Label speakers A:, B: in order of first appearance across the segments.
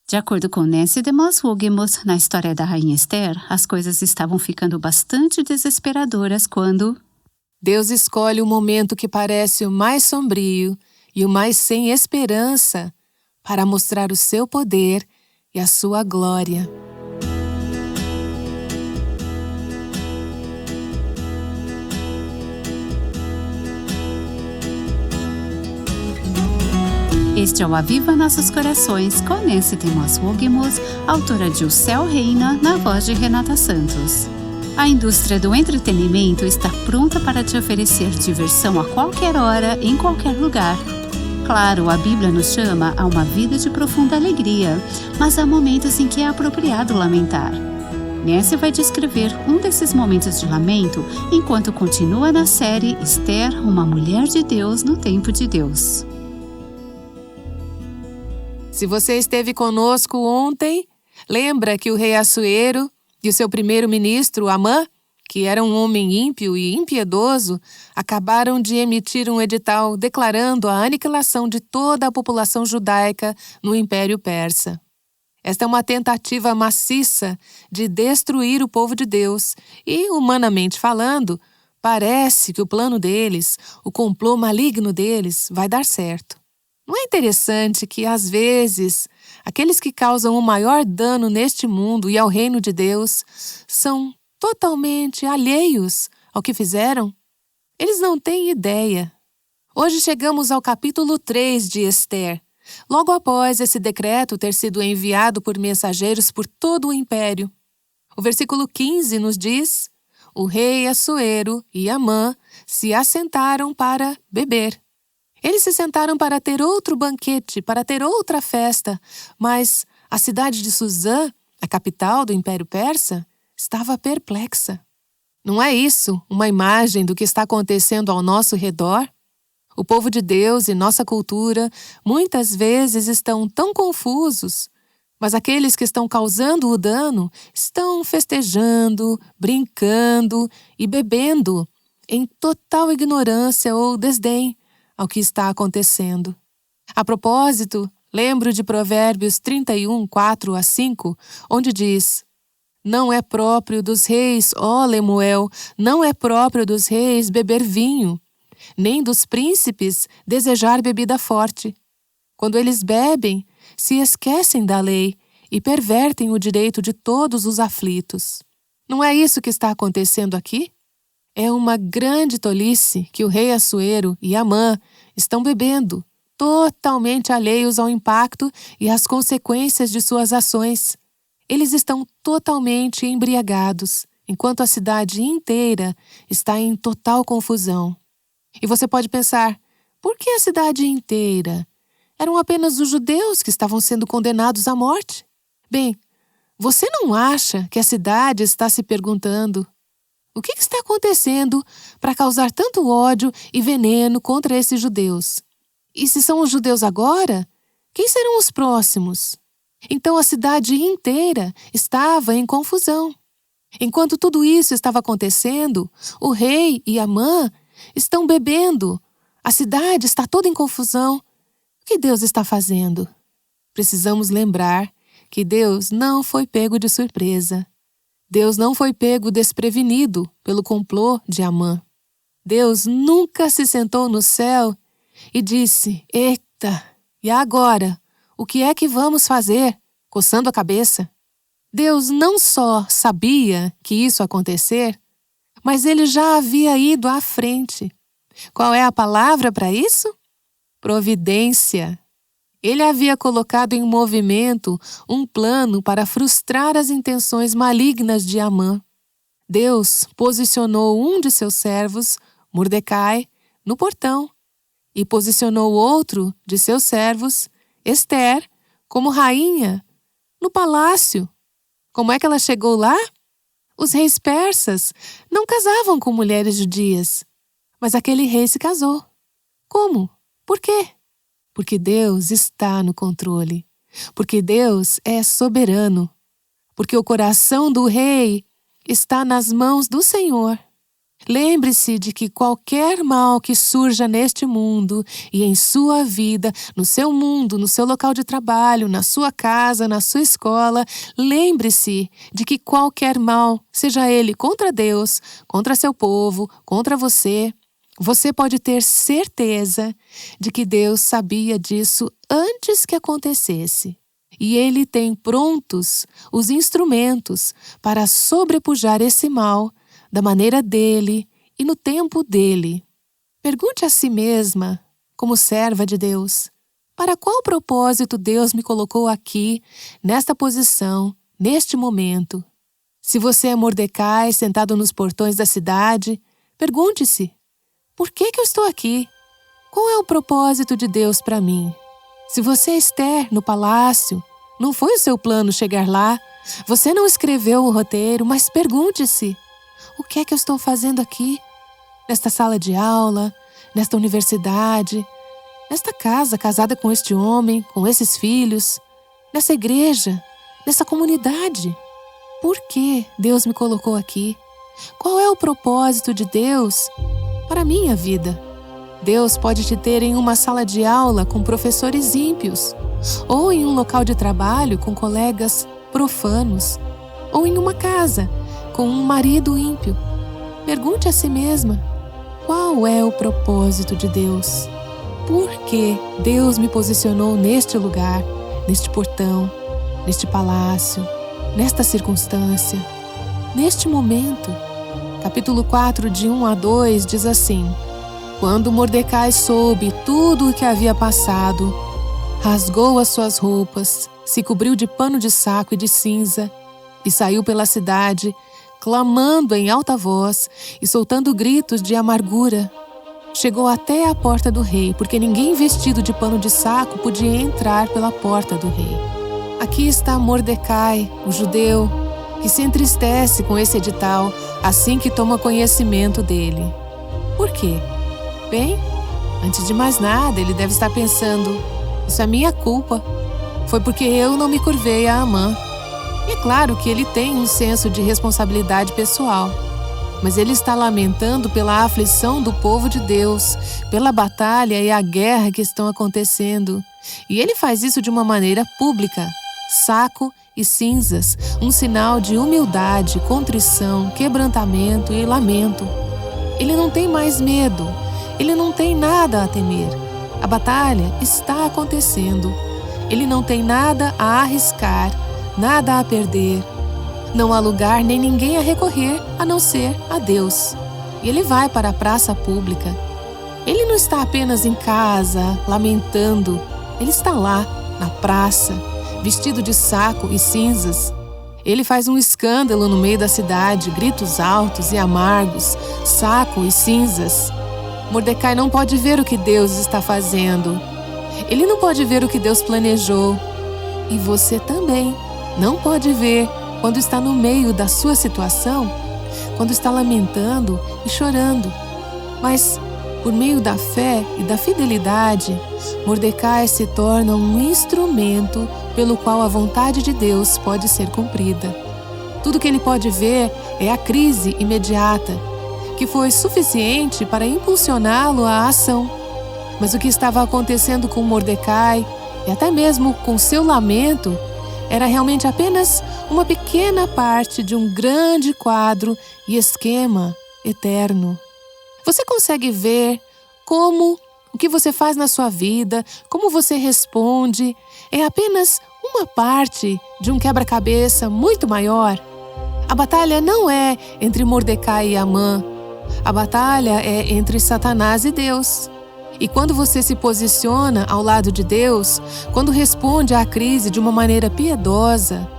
A: De acordo com Nancy DeMoss Wogemuth, na história da Rainha Esther, as coisas estavam ficando bastante desesperadoras quando
B: Deus escolhe o momento que parece o mais sombrio e o mais sem esperança para mostrar o seu poder e a sua glória.
A: Este é o Aviva Nossos Corações, com Nancy DeMoss Wogemuth, autora de O Céu Reina, na voz de Renata Santos. A indústria do entretenimento está pronta para te oferecer diversão a qualquer hora, em qualquer lugar. Claro, a Bíblia nos chama a uma vida de profunda alegria, mas há momentos em que é apropriado lamentar. Nancy vai descrever um desses momentos de lamento enquanto continua na série Esther, uma mulher de Deus no tempo de Deus.
B: Se você esteve conosco ontem, lembra que o rei Assuero e o seu primeiro-ministro, Amã, que era um homem ímpio e impiedoso, acabaram de emitir um edital declarando a aniquilação de toda a população judaica no Império Persa. Esta é uma tentativa maciça de destruir o povo de Deus e, humanamente falando, parece que o plano deles, o complô maligno deles, vai dar certo. Não é interessante que, às vezes, aqueles que causam o maior dano neste mundo e ao reino de Deus são totalmente alheios ao que fizeram? Eles não têm ideia. Hoje chegamos ao capítulo 3 de Esther, logo após esse decreto ter sido enviado por mensageiros por todo o império. O versículo 15 nos diz: o rei Assuero e Amã se assentaram para beber. Eles se sentaram para ter outro banquete, para ter outra festa, mas a cidade de Suzã, a capital do Império Persa, estava perplexa. Não é isso uma imagem do que está acontecendo ao nosso redor? O povo de Deus e nossa cultura muitas vezes estão tão confusos, mas aqueles que estão causando o dano estão festejando, brincando e bebendo em total ignorância ou desdém ao que está acontecendo. A propósito, lembro de Provérbios 31, 4-5, onde diz: não é próprio dos reis, ó Lemuel, não é próprio dos reis beber vinho, nem dos príncipes desejar bebida forte. Quando eles bebem, se esquecem da lei e pervertem o direito de todos os aflitos. Não é isso que está acontecendo aqui? É uma grande tolice que o rei Assuero e Amã estão bebendo, totalmente alheios ao impacto e às consequências de suas ações. Eles estão totalmente embriagados, enquanto a cidade inteira está em total confusão. E você pode pensar, por que a cidade inteira? Eram apenas os judeus que estavam sendo condenados à morte? Bem, você não acha que a cidade está se perguntando: o que está acontecendo para causar tanto ódio e veneno contra esses judeus? E se são os judeus agora, quem serão os próximos? Então a cidade inteira estava em confusão. Enquanto tudo isso estava acontecendo, o rei e Amã estão bebendo. A cidade está toda em confusão. O que Deus está fazendo? Precisamos lembrar que Deus não foi pego de surpresa. Deus não foi pego desprevenido pelo complô de Amã. Deus nunca se sentou no céu e disse: eita, e agora? O que é que vamos fazer? Coçando a cabeça. Deus não só sabia que isso ia acontecer, mas ele já havia ido à frente. Qual é a palavra para isso? Providência. Ele havia colocado em movimento um plano para frustrar as intenções malignas de Amã. Deus posicionou um de seus servos, Mordecai, no portão e posicionou outro de seus servos, Esther, como rainha, no palácio. Como é que ela chegou lá? Os reis persas não casavam com mulheres judias, mas aquele rei se casou. Como? Por quê? Porque Deus está no controle. Porque Deus é soberano. Porque o coração do rei está nas mãos do Senhor. Lembre-se de que qualquer mal que surja neste mundo e em sua vida, no seu mundo, no seu local de trabalho, na sua casa, na sua escola, lembre-se de que qualquer mal, seja ele contra Deus, contra seu povo, contra você pode ter certeza de que Deus sabia disso antes que acontecesse. E Ele tem prontos os instrumentos para sobrepujar esse mal da maneira dele e no tempo dele. Pergunte a si mesma, como serva de Deus, para qual propósito Deus me colocou aqui, nesta posição, neste momento? Se você é Mordecai sentado nos portões da cidade, pergunte-se, por que eu estou aqui? Qual é o propósito de Deus para mim? Se você é Esther no palácio, não foi o seu plano chegar lá, você não escreveu o roteiro, mas pergunte-se, o que é que eu estou fazendo aqui? Nesta sala de aula, nesta universidade, nesta casa casada com este homem, com esses filhos, nessa igreja, nessa comunidade? Por que Deus me colocou aqui? Qual é o propósito de Deus para a minha vida? Deus pode te ter em uma sala de aula com professores ímpios, ou em um local de trabalho com colegas profanos, ou em uma casa com um marido ímpio. Pergunte a si mesma, qual é o propósito de Deus? Por que Deus me posicionou neste lugar, neste portão, neste palácio, nesta circunstância, neste momento? Capítulo 4, de 1 a 2, diz assim: Quando Mordecai soube tudo o que havia passado, rasgou as suas roupas, se cobriu de pano de saco e de cinza, e saiu pela cidade, clamando em alta voz e soltando gritos de amargura. Chegou até a porta do rei, porque ninguém vestido de pano de saco podia entrar pela porta do rei. Aqui está Mordecai, o judeu, que se entristece com esse edital assim que toma conhecimento dele. Por quê? Bem, antes de mais nada, ele deve estar pensando, isso é minha culpa. Foi porque eu não me curvei a Amã. E é claro que ele tem um senso de responsabilidade pessoal, mas ele está lamentando pela aflição do povo de Deus, pela batalha e a guerra que estão acontecendo. E ele faz isso de uma maneira pública, saco e cinzas, um sinal de humildade, contrição, quebrantamento e lamento. Ele não tem mais medo, ele não tem nada a temer. A batalha está acontecendo. Ele não tem nada a arriscar, nada a perder. Não há lugar nem ninguém a recorrer a não ser a Deus. E ele vai para a praça pública. Ele não está apenas em casa, lamentando. Ele está lá, na praça, vestido de saco e cinzas. Ele faz um escândalo no meio da cidade, gritos altos e amargos, saco e cinzas. Mordecai não pode ver o que Deus está fazendo. Ele não pode ver o que Deus planejou. E você também não pode ver quando está no meio da sua situação, quando está lamentando e chorando. Mas, por meio da fé e da fidelidade, Mordecai se torna um instrumento pelo qual a vontade de Deus pode ser cumprida. Tudo que ele pode ver é a crise imediata, que foi suficiente para impulsioná-lo à ação. Mas o que estava acontecendo com Mordecai, e até mesmo com seu lamento, era realmente apenas uma pequena parte de um grande quadro e esquema eterno. Você consegue ver como o que você faz na sua vida, como você responde, é apenas uma parte de um quebra-cabeça muito maior? A batalha não é entre Mordecai e Amã. A batalha é entre Satanás e Deus. E quando você se posiciona ao lado de Deus, quando responde à crise de uma maneira piedosa,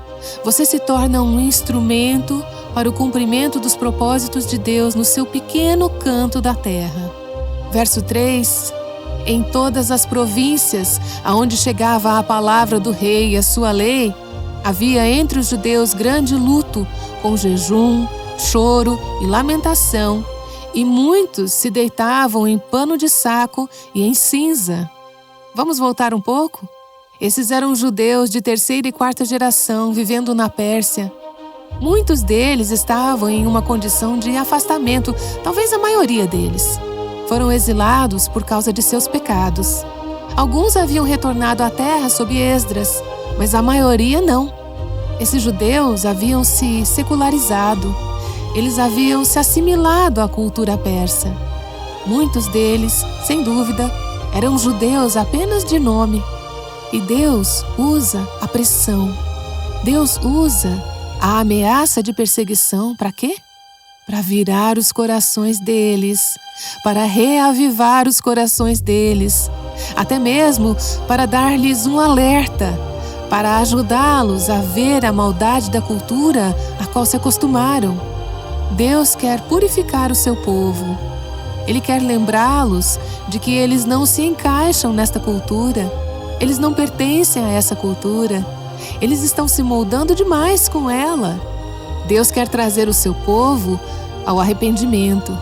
B: você se torna um instrumento para o cumprimento dos propósitos de Deus no seu pequeno canto da terra. Verso 3. Em todas as províncias aonde chegava a palavra do rei e a sua lei, havia entre os judeus grande luto, com jejum, choro e lamentação, e muitos se deitavam em pano de saco e em cinza. Vamos voltar um pouco? Esses eram judeus de terceira e quarta geração vivendo na Pérsia. Muitos deles estavam em uma condição de afastamento, talvez a maioria deles. Foram exilados por causa de seus pecados. Alguns haviam retornado à terra sob Esdras, mas a maioria não. Esses judeus haviam se secularizado. Eles haviam se assimilado à cultura persa. Muitos deles, sem dúvida, eram judeus apenas de nome. E Deus usa a pressão. Deus usa a ameaça de perseguição para quê? Para virar os corações deles, para reavivar os corações deles, até mesmo para dar-lhes um alerta, para ajudá-los a ver a maldade da cultura a qual se acostumaram. Deus quer purificar o seu povo. Ele quer lembrá-los de que eles não se encaixam nesta cultura. Eles não pertencem a essa cultura. Eles estão se moldando demais com ela. Deus quer trazer o seu povo ao arrependimento.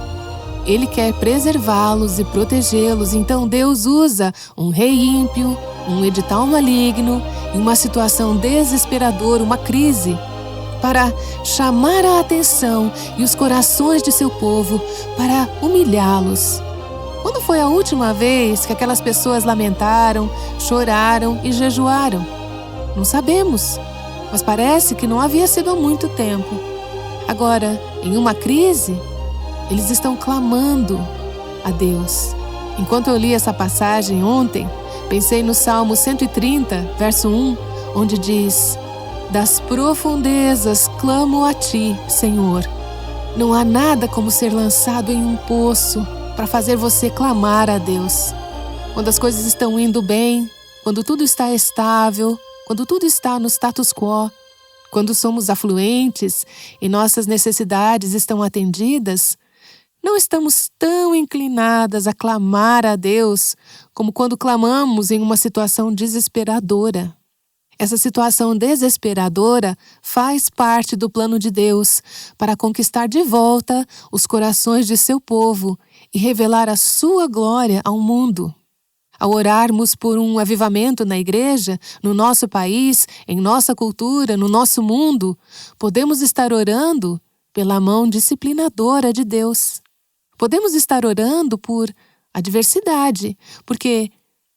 B: Ele quer preservá-los e protegê-los. Então Deus usa um rei ímpio, um edital maligno e uma situação desesperadora, uma crise, para chamar a atenção e os corações de seu povo, para humilhá-los. Quando foi a última vez que aquelas pessoas lamentaram, choraram e jejuaram? Não sabemos, mas parece que não havia sido há muito tempo. Agora, em uma crise, eles estão clamando a Deus. Enquanto eu li essa passagem ontem, pensei no Salmo 130, verso 1, onde diz: "Das profundezas clamo a Ti, Senhor. Não há nada como ser lançado em um poço para fazer você clamar a Deus. Quando as coisas estão indo bem, quando tudo está estável, quando tudo está no status quo, quando somos afluentes e nossas necessidades estão atendidas, não estamos tão inclinadas a clamar a Deus como quando clamamos em uma situação desesperadora. Essa situação desesperadora faz parte do plano de Deus para conquistar de volta os corações de seu povo e revelar a sua glória ao mundo. Ao orarmos por um avivamento na igreja, no nosso país, em nossa cultura, no nosso mundo, podemos estar orando pela mão disciplinadora de Deus. Podemos estar orando por adversidade, porque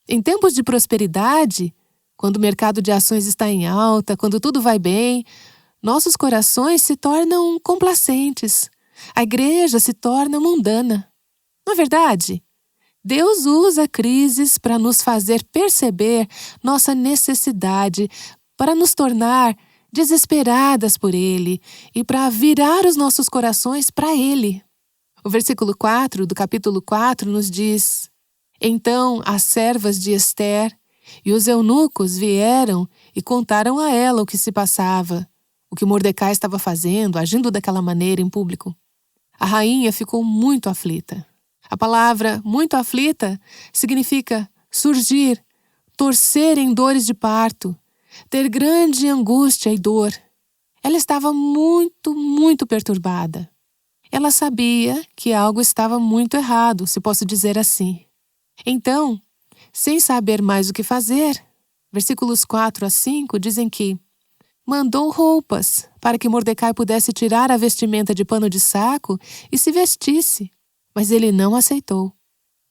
B: em tempos de prosperidade, quando o mercado de ações está em alta, quando tudo vai bem, nossos corações se tornam complacentes. A igreja se torna mundana. Não é verdade? Deus usa crises para nos fazer perceber nossa necessidade, para nos tornar desesperadas por Ele e para virar os nossos corações para Ele. O versículo 4 do capítulo 4 nos diz: "Então as servas de Ester e os eunucos vieram e contaram a ela o que se passava, o que Mordecai estava fazendo, agindo daquela maneira em público. A rainha ficou muito aflita." A palavra muito aflita significa surgir, torcer em dores de parto, ter grande angústia e dor. Ela estava muito perturbada. Ela sabia que algo estava muito errado, se posso dizer assim. Então, sem saber mais o que fazer, versículos 4 a 5 dizem que mandou roupas para que Mordecai pudesse tirar a vestimenta de pano de saco e se vestisse. Mas ele não aceitou.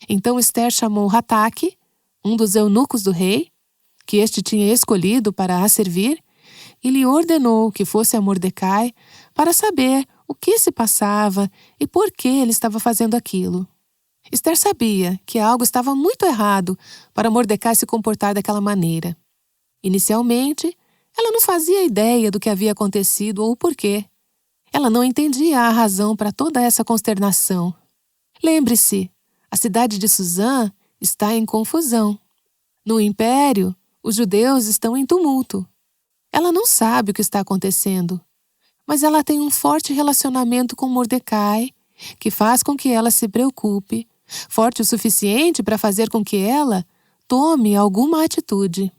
B: Então Ester chamou Hataque, um dos eunucos do rei, que este tinha escolhido para a servir, e lhe ordenou que fosse a Mordecai para saber o que se passava e por que ele estava fazendo aquilo. Ester sabia que algo estava muito errado para Mordecai se comportar daquela maneira. Inicialmente, ela não fazia ideia do que havia acontecido ou o porquê. Ela não entendia a razão para toda essa consternação. Lembre-se, a cidade de Suzã está em confusão. No império, os judeus estão em tumulto. Ela não sabe o que está acontecendo, mas ela tem um forte relacionamento com Mordecai, que faz com que ela se preocupe, forte o suficiente para fazer com que ela tome alguma atitude.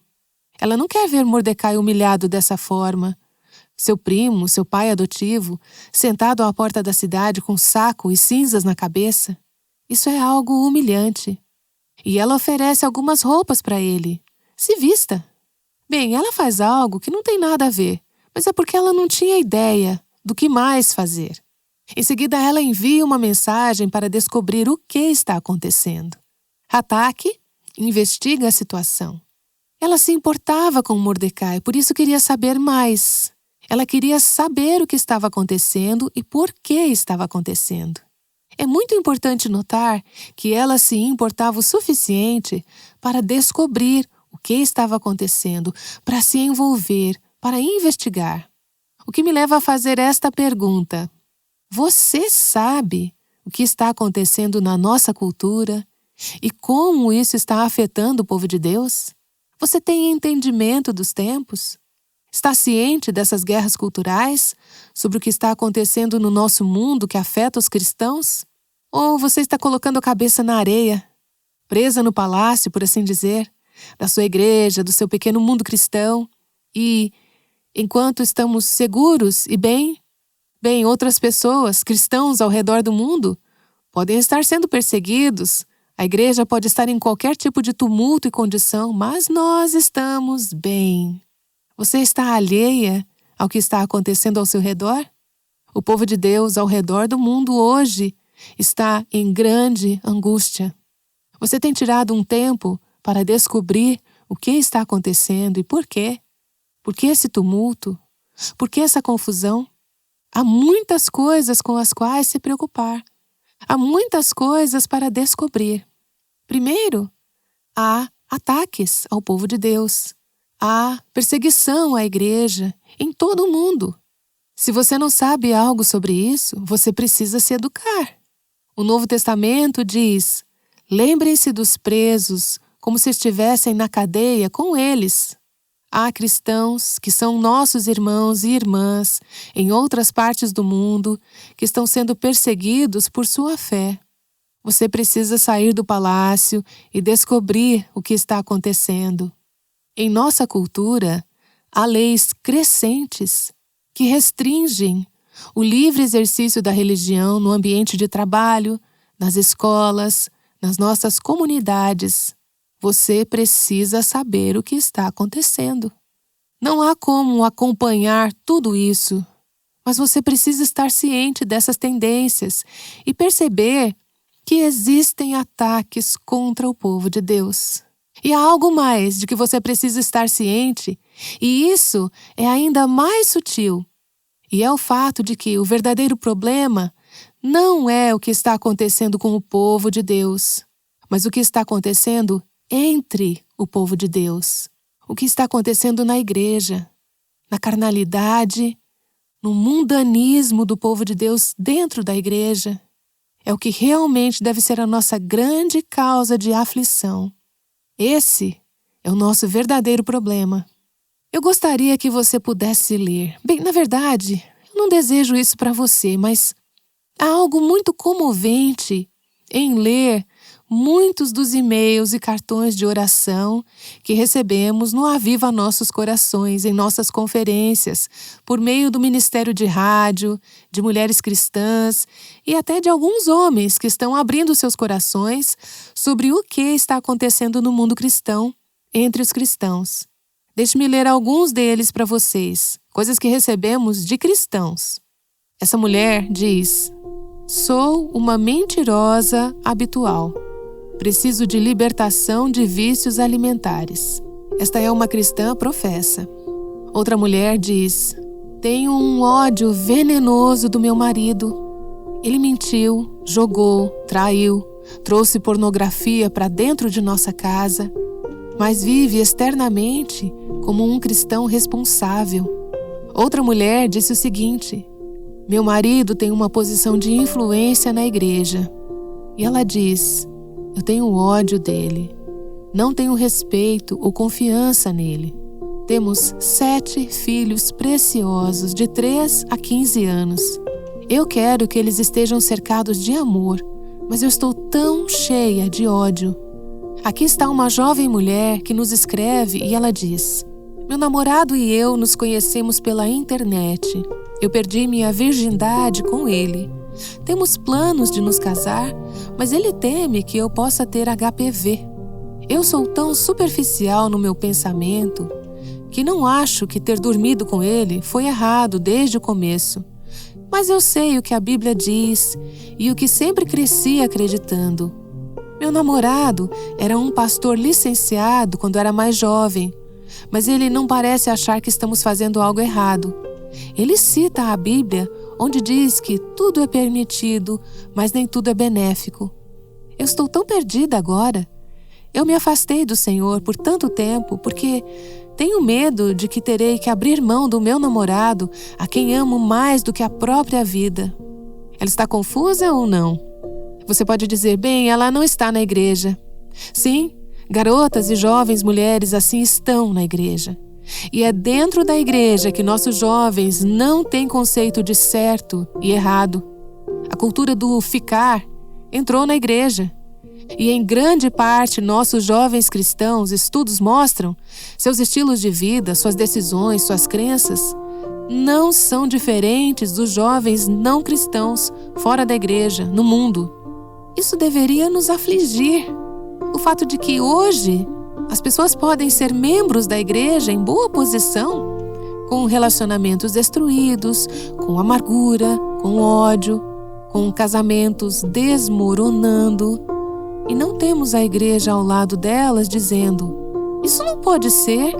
B: Ela não quer ver Mordecai humilhado dessa forma. Seu primo, seu pai adotivo, sentado à porta da cidade com saco e cinzas na cabeça. Isso é algo humilhante. E ela oferece algumas roupas para ele. Se vista. Bem, ela faz algo que não tem nada a ver, Mas é porque ela não tinha ideia do que mais fazer. Em seguida, ela envia uma mensagem para descobrir o que está acontecendo. Hataque investiga a situação. Ela se importava com Mordecai, por isso queria saber mais. Ela queria saber o que estava acontecendo e por que estava acontecendo. É muito importante notar que ela se importava o suficiente para descobrir o que estava acontecendo, para se envolver, para investigar. O que me leva a fazer esta pergunta: você sabe o que está acontecendo na nossa cultura e como isso está afetando o povo de Deus? Você tem entendimento dos tempos? Está ciente dessas guerras culturais, sobre o que está acontecendo no nosso mundo que afeta os cristãos? Ou você está colocando a cabeça na areia, presa no palácio, por assim dizer, da sua igreja, do seu pequeno mundo cristão, e, enquanto estamos seguros e bem, outras pessoas, cristãos ao redor do mundo, podem estar sendo perseguidos, a igreja pode estar em qualquer tipo de tumulto e condição, mas nós estamos bem. Você está alheia ao que está acontecendo ao seu redor? O povo de Deus ao redor do mundo hoje está em grande angústia. Você tem tirado um tempo para descobrir o que está acontecendo e por quê? Por que esse tumulto? Por que essa confusão? Há muitas coisas com as quais se preocupar. Há muitas coisas para descobrir. Primeiro, há ataques ao povo de Deus. Há perseguição à igreja em todo o mundo. Se você não sabe algo sobre isso, você precisa se educar. O Novo Testamento diz: lembrem-se dos presos como se estivessem na cadeia com eles. Há cristãos que são nossos irmãos e irmãs em outras partes do mundo que estão sendo perseguidos por sua fé. Você precisa sair do palácio e descobrir o que está acontecendo. Em nossa cultura, há leis crescentes que restringem o livre exercício da religião no ambiente de trabalho, nas escolas, nas nossas comunidades. Você precisa saber o que está acontecendo. Não há como acompanhar tudo isso, mas você precisa estar ciente dessas tendências e perceber que existem ataques contra o povo de Deus. E há algo mais de que você precisa estar ciente, e isso é ainda mais sutil. E é o fato de que o verdadeiro problema não é o que está acontecendo com o povo de Deus, mas o que está acontecendo entre o povo de Deus. O que está acontecendo na igreja, na carnalidade, no mundanismo do povo de Deus dentro da igreja. É o que realmente deve ser a nossa grande causa de aflição. Esse é o nosso verdadeiro problema. Eu gostaria que você pudesse ler. Bem, na verdade, eu não desejo isso para você, mas há algo muito comovente em ler muitos dos e-mails e cartões de oração que recebemos no Aviva Nossos Corações, em nossas conferências, por meio do Ministério de Rádio, de mulheres cristãs e até de alguns homens que estão abrindo seus corações sobre o que está acontecendo no mundo cristão, entre os cristãos. Deixe-me ler alguns deles para vocês, coisas que recebemos de cristãos. Essa mulher diz: sou uma mentirosa habitual. Preciso de libertação de vícios alimentares. Esta é uma cristã professa. Outra mulher diz: tenho um ódio venenoso do meu marido. Ele mentiu, jogou, traiu, trouxe pornografia para dentro de nossa casa, mas vive externamente como um cristão responsável. Outra mulher disse o seguinte: meu marido tem uma posição de influência na igreja. E ela diz: eu tenho ódio dele. Não tenho respeito ou confiança nele. Temos 7 filhos preciosos de 3 a 15 anos. Eu quero que eles estejam cercados de amor, mas eu estou tão cheia de ódio. Aqui está uma jovem mulher que nos escreve e ela diz: meu namorado e eu nos conhecemos pela internet. Eu perdi minha virgindade com ele. Temos planos de nos casar, mas ele teme que eu possa ter HPV. Eu sou tão superficial no meu pensamento que não acho que ter dormido com ele foi errado desde o começo. Mas eu sei o que a Bíblia diz e o que sempre cresci acreditando. Meu namorado era um pastor licenciado quando era mais jovem, mas ele não parece achar que estamos fazendo algo errado. Ele cita a Bíblia, onde diz que tudo é permitido, mas nem tudo é benéfico. Eu estou tão perdida agora. Eu me afastei do Senhor por tanto tempo porque tenho medo de que terei que abrir mão do meu namorado, a quem amo mais do que a própria vida. Ela está confusa ou não? Você pode dizer, bem, ela não está na igreja. Sim, garotas e jovens mulheres assim estão na igreja. E é dentro da igreja que nossos jovens não têm conceito de certo e errado. A cultura do ficar entrou na igreja. E em grande parte nossos jovens cristãos, estudos mostram, seus estilos de vida, suas decisões, suas crenças, não são diferentes dos jovens não cristãos fora da igreja, no mundo. Isso deveria nos afligir. O fato de que hoje as pessoas podem ser membros da igreja em boa posição, com relacionamentos destruídos, com amargura, com ódio, com casamentos desmoronando. E não temos a igreja ao lado delas dizendo, isso não pode ser.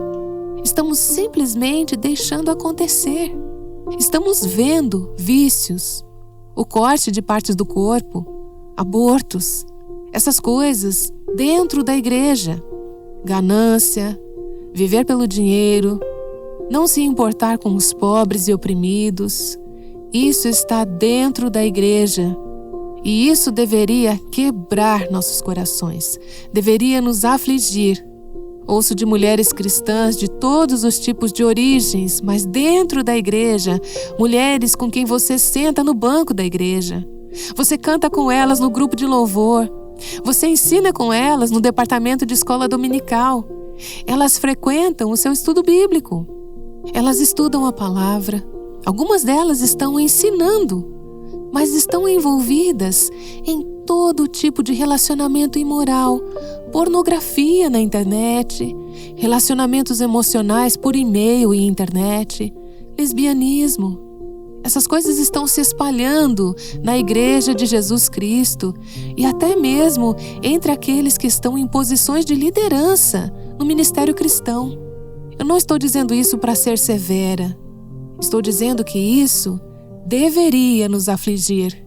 B: Estamos simplesmente deixando acontecer. Estamos vendo vícios, o corte de partes do corpo, abortos, essas coisas dentro da igreja. Ganância, viver pelo dinheiro, não se importar com os pobres e oprimidos. Isso está dentro da igreja. E isso deveria quebrar nossos corações, deveria nos afligir. Ouço de mulheres cristãs de todos os tipos de origens, mas dentro da igreja, mulheres com quem você senta no banco da igreja. Você canta com elas no grupo de louvor. Você ensina com elas no departamento de escola dominical. Elas frequentam o seu estudo bíblico. Elas estudam a palavra. Algumas delas estão ensinando, mas estão envolvidas em todo tipo de relacionamento imoral, pornografia na internet, relacionamentos emocionais por e-mail e internet, lesbianismo. Essas coisas estão se espalhando na Igreja de Jesus Cristo e até mesmo entre aqueles que estão em posições de liderança no ministério cristão. Eu não estou dizendo isso para ser severa. Estou dizendo que isso deveria nos afligir.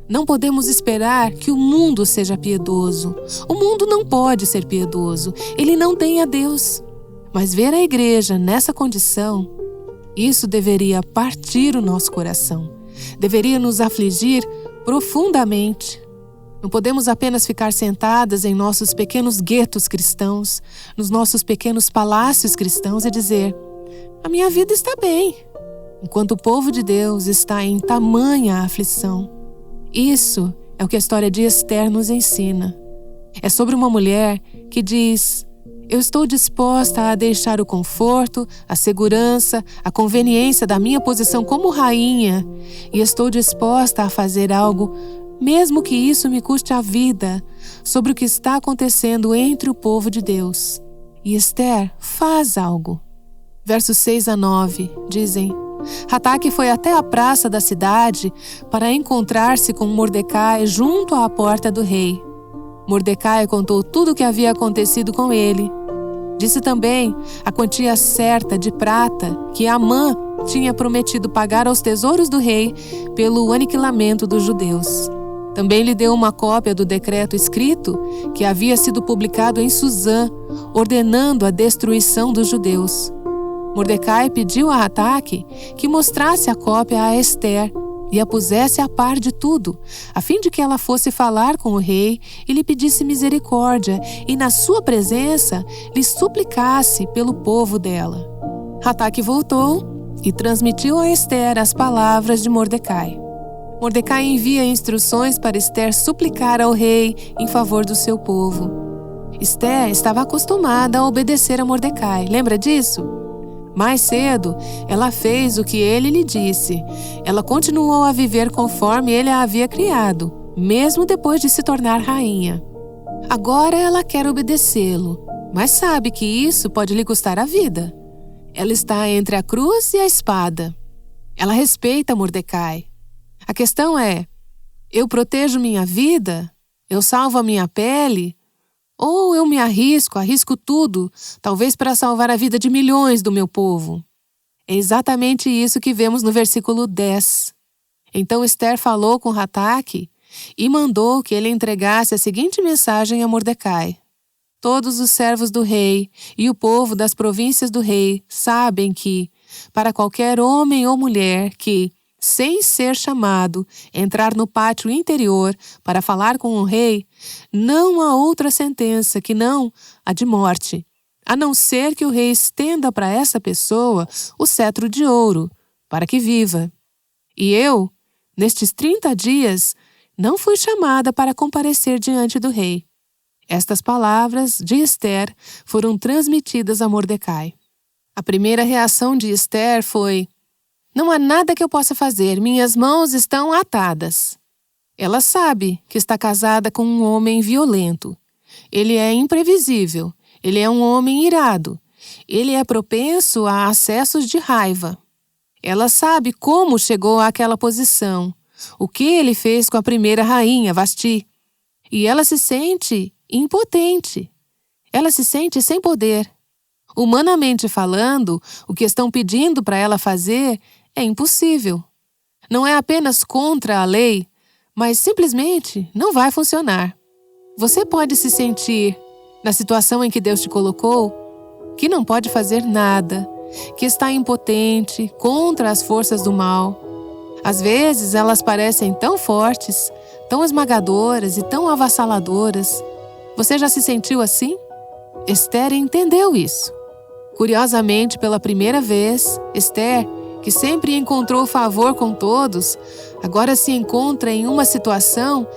B: Não podemos esperar que o mundo seja piedoso. O mundo não pode ser piedoso. Ele não tem a Deus. Mas ver a igreja nessa condição, isso deveria partir o nosso coração. Deveria nos afligir profundamente. Não podemos apenas ficar sentadas em nossos pequenos guetos cristãos, nos nossos pequenos palácios cristãos e dizer, a minha vida está bem, enquanto o povo de Deus está em tamanha aflição. Isso é o que a história de Esther nos ensina. É sobre uma mulher que diz, eu estou disposta a deixar o conforto, a segurança, a conveniência da minha posição como rainha e estou disposta a fazer algo, mesmo que isso me custe a vida, sobre o que está acontecendo entre o povo de Deus. E Esther faz algo. Versos 6 a 9 dizem, Hataque foi até a praça da cidade para encontrar-se com Mordecai junto à porta do rei. Mordecai contou tudo o que havia acontecido com ele. Disse também a quantia certa de prata que Amã tinha prometido pagar aos tesouros do rei pelo aniquilamento dos judeus. Também lhe deu uma cópia do decreto escrito que havia sido publicado em Suzã, ordenando a destruição dos judeus. Mordecai pediu a Hataque que mostrasse a cópia a Esther e a pusesse a par de tudo, a fim de que ela fosse falar com o rei e lhe pedisse misericórdia e, na sua presença, lhe suplicasse pelo povo dela. Hataque voltou e transmitiu a Esther as palavras de Mordecai. Mordecai envia instruções para Esther suplicar ao rei em favor do seu povo. Esther estava acostumada a obedecer a Mordecai, lembra disso? Mais cedo, ela fez o que ele lhe disse. Ela continuou a viver conforme ele a havia criado, mesmo depois de se tornar rainha. Agora ela quer obedecê-lo, mas sabe que isso pode lhe custar a vida. ela está entre a cruz e a espada. Ela respeita Mordecai. A questão é, eu protejo minha vida? Eu salvo a minha pele? Ou eu me arrisco tudo, talvez para salvar a vida de milhões do meu povo? É exatamente isso que vemos no versículo 10. Então Esther falou com Hataque e mandou que ele entregasse a seguinte mensagem a Mordecai. Todos os servos do rei e o povo das províncias do rei sabem que, para qualquer homem ou mulher que, sem ser chamado, entrar no pátio interior para falar com o rei, não há outra sentença que não a de morte, a não ser que o rei estenda para essa pessoa o cetro de ouro, para que viva. E eu, nestes 30 dias, não fui chamada para comparecer diante do rei. Estas palavras de Esther foram transmitidas a Mordecai. A primeira reação de Esther foi: não há nada que eu possa fazer, minhas mãos estão atadas. Ela sabe que está casada com um homem violento. Ele é imprevisível, ele é um homem irado, ele é propenso a acessos de raiva. Ela sabe como chegou àquela posição, o que ele fez com a primeira rainha, Vasti. E ela se sente impotente. Ela se sente sem poder. Humanamente falando, o que estão pedindo para ela fazer é impossível. Não é apenas contra a lei, mas simplesmente não vai funcionar. Você pode se sentir, na situação em que Deus te colocou, que não pode fazer nada, que está impotente contra as forças do mal. Às vezes elas parecem tão fortes, tão esmagadoras e tão avassaladoras. Você já se sentiu assim? Esther entendeu isso. Curiosamente, pela primeira vez, Esther, que sempre encontrou favor com todos, agora se encontra em uma situação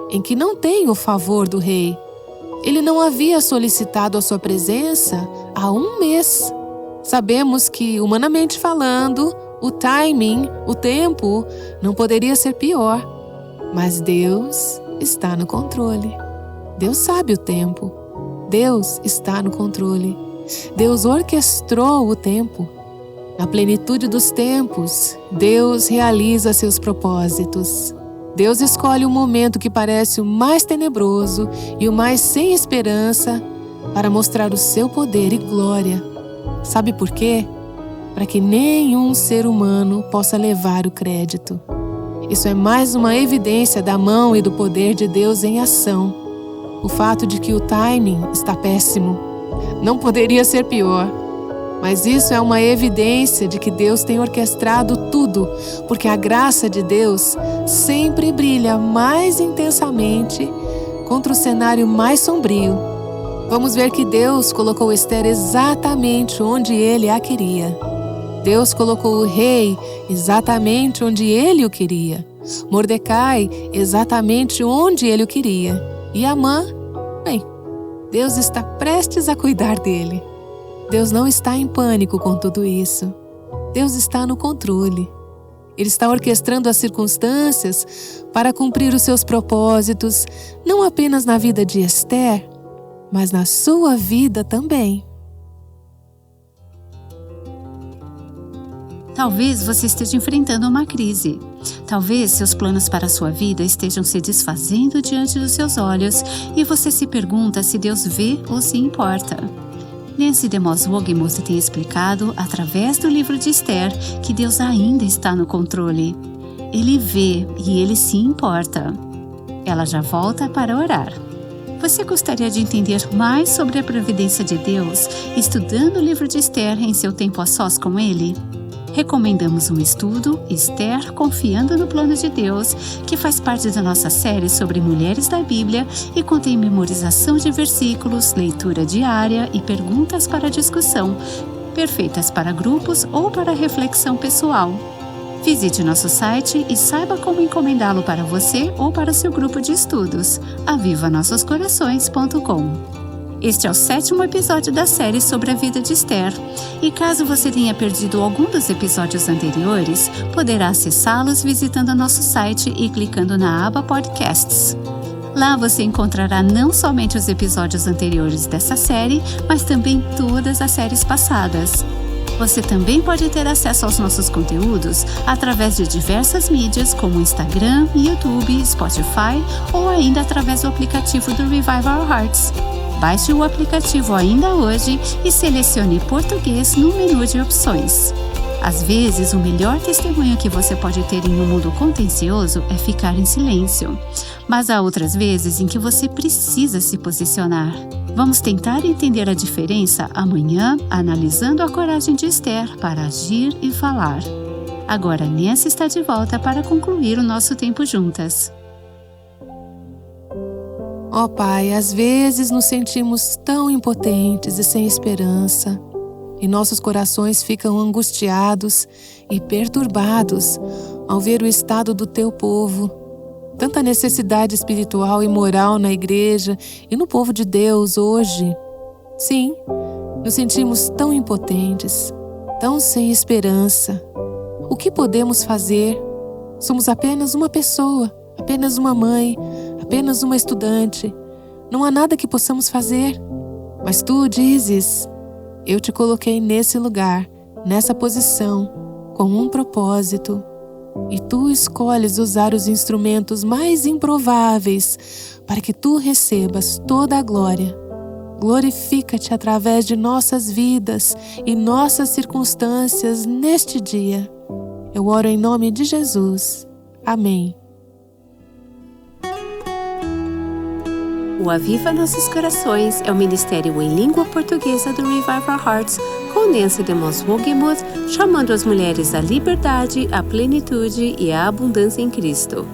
B: em que não tem o favor do rei. Ele não havia solicitado a sua presença há 1 mês. Sabemos que, humanamente falando, o timing, o tempo, não poderia ser pior. Mas Deus está no controle. Deus sabe o tempo. Deus está no controle. Deus orquestrou o tempo. Na plenitude dos tempos, Deus realiza seus propósitos. Deus escolhe o momento que parece o mais tenebroso e o mais sem esperança para mostrar o seu poder e glória. Sabe por quê? Para que nenhum ser humano possa levar o crédito. Isso é mais uma evidência da mão e do poder de Deus em ação. O fato de que o timing está péssimo. Não poderia ser pior. Mas isso é uma evidência de que Deus tem orquestrado tudo, porque a graça de Deus sempre brilha mais intensamente contra o cenário mais sombrio. Vamos ver que Deus colocou Esther exatamente onde Ele a queria. Deus colocou o rei exatamente onde Ele o queria. Mordecai exatamente onde Ele o queria. E Amã, bem, Deus está prestes a cuidar dele. Deus não está em pânico com tudo isso. Deus está no controle. Ele está orquestrando as circunstâncias para cumprir os seus propósitos, não apenas na vida de Esther, mas na sua vida também.
A: Talvez você esteja enfrentando uma crise. Talvez seus planos para a sua vida estejam se desfazendo diante dos seus olhos e você se pergunta se Deus vê ou se importa. Nancy DeMoss Wogemuth tem explicado, através do livro de Esther, que Deus ainda está no controle. Ele vê e Ele se importa. Ela já volta para orar. Você gostaria de entender mais sobre a providência de Deus, estudando o livro de Esther em seu tempo a sós com Ele? Recomendamos um estudo, Esther Confiando no Plano de Deus, que faz parte da nossa série sobre mulheres da Bíblia e contém memorização de versículos, leitura diária e perguntas para discussão, perfeitas para grupos ou para reflexão pessoal. Visite nosso site e saiba como encomendá-lo para você ou para o seu grupo de estudos, avivanossoscorações.com. Este é o 7º episódio da série sobre a vida de Esther, e caso você tenha perdido algum dos episódios anteriores, poderá acessá-los visitando nosso site e clicando na aba Podcasts. Lá você encontrará não somente os episódios anteriores dessa série, mas também todas as séries passadas. Você também pode ter acesso aos nossos conteúdos através de diversas mídias como Instagram, YouTube, Spotify ou ainda através do aplicativo do Revive Our Hearts. Baixe o aplicativo ainda hoje e selecione português no menu de opções. Às vezes, o melhor testemunho que você pode ter em um mundo contencioso é ficar em silêncio. Mas há outras vezes em que você precisa se posicionar. Vamos tentar entender a diferença amanhã, analisando a coragem de Esther para agir e falar. Agora, Nancy está de volta para concluir o nosso tempo juntas.
B: Ó Pai, às vezes nos sentimos tão impotentes e sem esperança, e nossos corações ficam angustiados e perturbados ao ver o estado do Teu povo. Tanta necessidade espiritual e moral na igreja e no povo de Deus hoje. Sim, nos sentimos tão impotentes, tão sem esperança. O que podemos fazer? Somos apenas uma pessoa, apenas uma mãe, apenas uma estudante. Não há nada que possamos fazer. Mas Tu dizes: eu te coloquei nesse lugar, nessa posição, com um propósito. E Tu escolhes usar os instrumentos mais improváveis para que Tu recebas toda a glória. Glorifica-te através de nossas vidas e nossas circunstâncias neste dia. Eu oro em nome de Jesus. Amém.
A: O Aviva Nossos Corações é o ministério em língua portuguesa do Revive Our Hearts, com Nancy DeMoss Wogemuth, chamando as mulheres à liberdade, à plenitude e à abundância em Cristo.